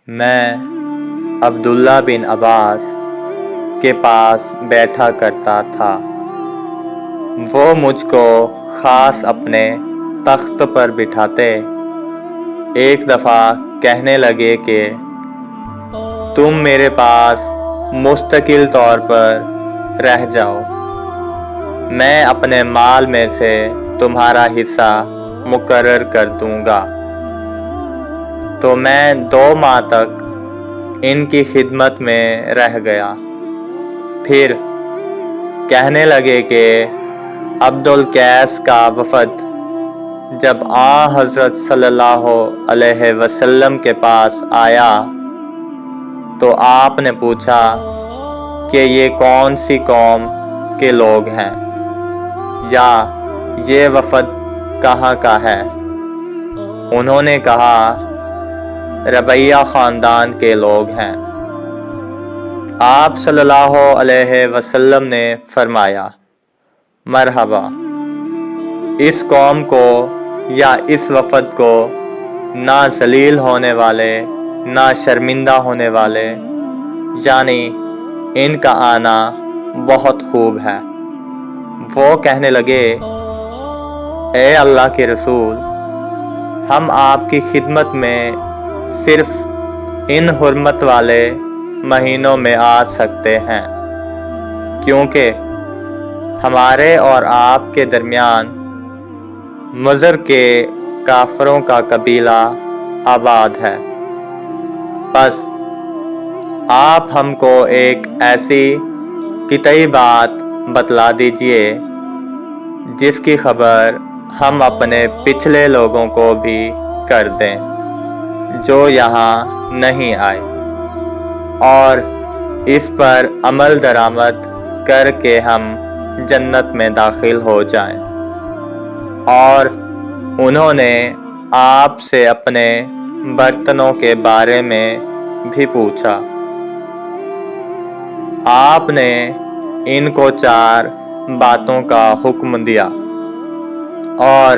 میں عبداللہ بن عباس کے پاس بیٹھا کرتا تھا۔ وہ مجھ کو خاص اپنے تخت پر بٹھاتے ایک دفعہ کہنے لگے کہ تم میرے پاس مستقل طور پر رہ جاؤ، میں اپنے مال میں سے تمہارا حصہ مقرر کر دوں گا۔ تو میں 2 ماہ تک ان کی خدمت میں رہ گیا۔ پھر کہنے لگے کہ عبد القیس کا وفد جب حضرت صلی اللہ علیہ وسلم کے پاس آیا تو آپ نے پوچھا کہ یہ کون سی قوم کے لوگ ہیں یا یہ وفد کہاں کا ہے؟ انہوں نے کہا ربیہ خاندان کے لوگ ہیں۔ آپ صلی اللہ علیہ وسلم نے فرمایا مرحبا، اس قوم کو یا اس وفد کو نہ ذلیل ہونے والے نہ شرمندہ ہونے والے، یعنی ان کا آنا بہت خوب ہے۔ وہ کہنے لگے اے اللہ کے رسول، ہم آپ کی خدمت میں صرف ان حرمت والے مہینوں میں آ سکتے ہیں، کیونکہ ہمارے اور آپ کے درمیان مضر کے کافروں کا قبیلہ آباد ہے۔ بس آپ ہم کو ایک ایسی قطعی بات بتلا دیجئے جس کی خبر ہم اپنے پچھلے لوگوں کو بھی کر دیں جو یہاں نہیں آئے، اور اس پر عمل درآمد کر کے ہم جنت میں داخل ہو جائیں۔ اور انہوں نے آپ سے اپنے برتنوں کے بارے میں بھی پوچھا۔ آپ نے ان کو 4 باتوں کا حکم دیا اور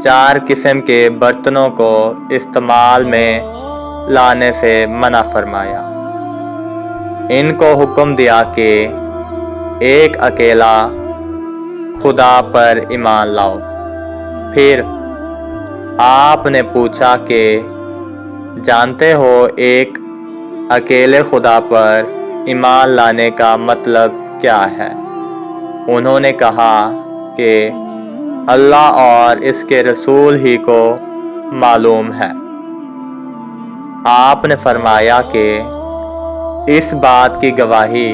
4 قسم کے برتنوں کو استعمال میں لانے سے منع فرمایا۔ ان کو حکم دیا کہ ایک اکیلا خدا پر ایمان لاؤ۔ پھر آپ نے پوچھا کہ جانتے ہو ایک اکیلے خدا پر ایمان لانے کا مطلب کیا ہے؟ انہوں نے کہا کہ اللہ اور اس کے رسول ہی کو معلوم ہے۔ آپ نے فرمایا کہ اس بات کی گواہی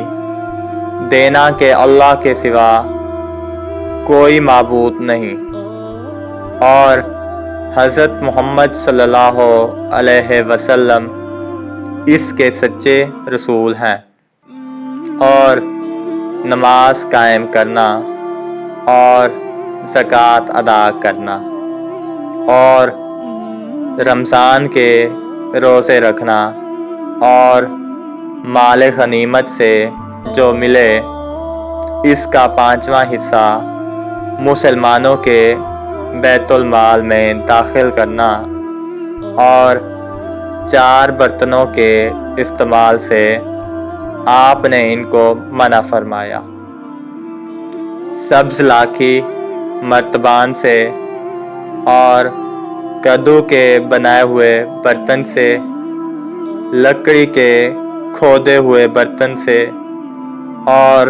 دینا کہ اللہ کے سوا کوئی معبود نہیں اور حضرت محمد صلی اللہ علیہ وسلم اس کے سچے رسول ہیں، اور نماز قائم کرنا اور زکوٰۃ ادا کرنا اور رمضان کے روزے رکھنا اور مال غنیمت سے جو ملے اس کا 5واں حصہ مسلمانوں کے بیت المال میں داخل کرنا اور 4 برتنوں کے استعمال سے آپ نے ان کو منع فرمایا۔ سبز لاکھی مرتبان سے اور کدو کے بنائے ہوئے برتن سے، لکڑی کے کھودے ہوئے برتن سے اور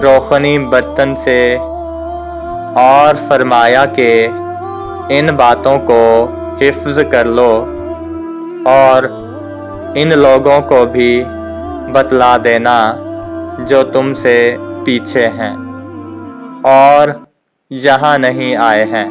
روخنی برتن سے، اور فرمایا کہ ان باتوں کو حفظ کر لو اور ان لوگوں کو بھی بتلا دینا جو تم سے پیچھے ہیں اور یہاں نہیں آئے ہیں۔